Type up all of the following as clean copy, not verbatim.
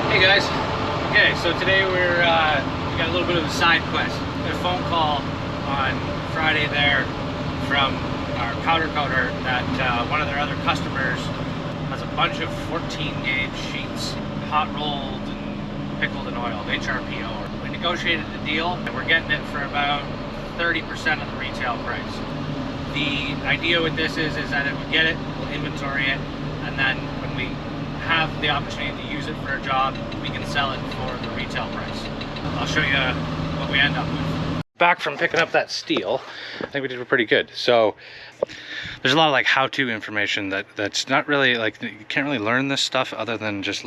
Hey guys. Okay, so today we got a little bit of a side quest. We had a phone call on Friday there from our powder coater that one of their other customers has a bunch of 14 gauge sheets, hot rolled and pickled in oil, HRPO. We negotiated the deal and we're getting it for about 30% of the retail price. The idea with this is that if we get it, we'll inventory it, and then when we have the opportunity to use it for a job, we can sell it for the retail price. I'll show you what we end up with. Back from picking up that steel, I think we did pretty good. So there's a lot of like how-to information that's not really like, you can't really learn this stuff other than just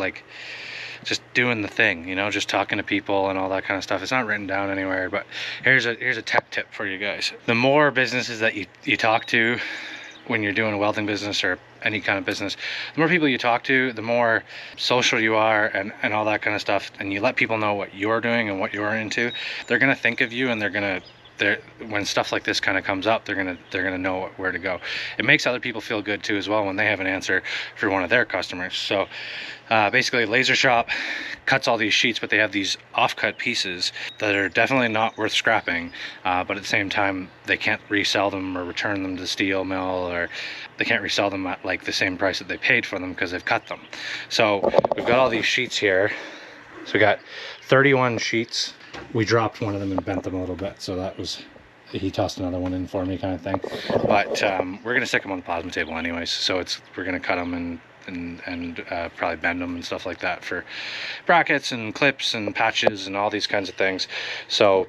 doing the thing, you know, just talking to people and all that kind of stuff. It's not written down anywhere, but here's a tech tip for you guys. The more businesses that you talk to when you're doing a welding business or any kind of business, the more people you talk to, the more social you are and all that kind of stuff, and you let people know what you're doing and what you're into, they're gonna think of you, and when stuff like this kind of comes up, they're gonna know where to go. It makes other people feel good too as well when they have an answer for one of their customers. So basically, Laser Shop cuts all these sheets, but they have these off-cut pieces that are definitely not worth scrapping, but at the same time they can't resell them or return them to the steel mill, or they can't resell them at like the same price that they paid for them because they've cut them. So we've got all these sheets here. So we got 31 sheets. We dropped one of them and bent them a little bit, so that was, he tossed another one in for me kind of thing. But we're gonna stick them on the plasma table anyways, so we're gonna cut them and probably bend them and stuff like that for brackets and clips and patches and all these kinds of things. So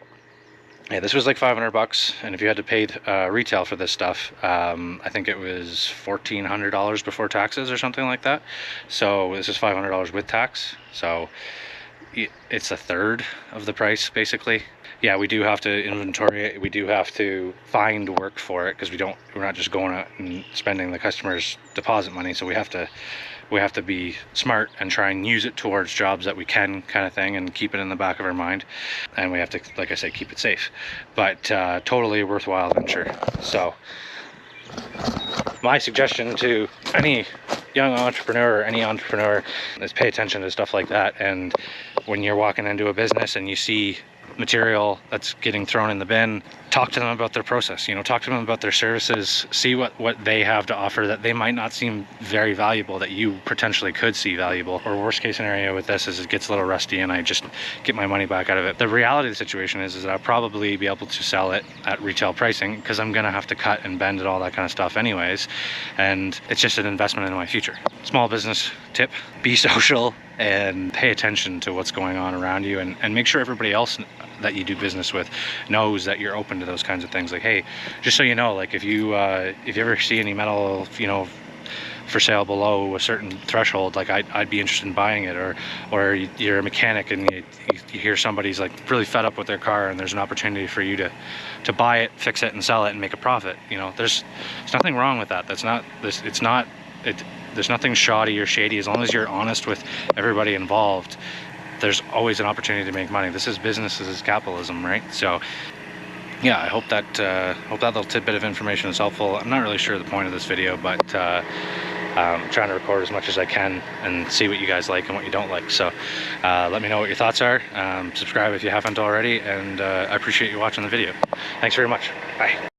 yeah, this was like $500, and if you had to pay retail for this stuff, I think it was $1,400 before taxes or something like that. So this is $500 with tax, so it's a third of the price basically. Yeah, we do have to inventory it, we do have to find work for it, because we're not just going out and spending the customer's deposit money, so we have to be smart and try and use it towards jobs that we can, kind of thing, and keep it in the back of our mind. And we have to, like I said, keep it safe, but totally a worthwhile venture. So my suggestion to any young entrepreneur or any entrepreneur is pay attention to stuff like that. And when you're walking into a business and you see material that's getting thrown in the bin, talk to them about their process, you know, talk to them about their services, see what they have to offer that they might not seem very valuable, that you potentially could see valuable. Or worst case scenario with this is it gets a little rusty and I just get my money back out of it. The reality of the situation is that I'll probably be able to sell it at retail pricing, because I'm gonna have to cut and bend and all that kind of stuff anyways, and it's just an investment in my future. Small business tip: be social and pay attention to what's going on around you, and make sure everybody else that you do business with knows that you're open to those kinds of things. Like, hey, just so you know, like if you ever see any metal, you know, for sale below a certain threshold, like I'd be interested in buying it. Or you're a mechanic and you hear somebody's like really fed up with their car, and there's an opportunity for you to buy it, fix it, and sell it and make a profit. You know, there's nothing wrong with that. There's nothing shoddy or shady. As long as you're honest with everybody involved, there's always an opportunity to make money. This is business, this is capitalism, right? So yeah, I hope that little tidbit of information is helpful. I'm not really sure the point of this video, but I'm trying to record as much as I can and see what you guys like and what you don't like. So let me know what your thoughts are. Subscribe if you haven't already, and I appreciate you watching the video. Thanks very much. Bye.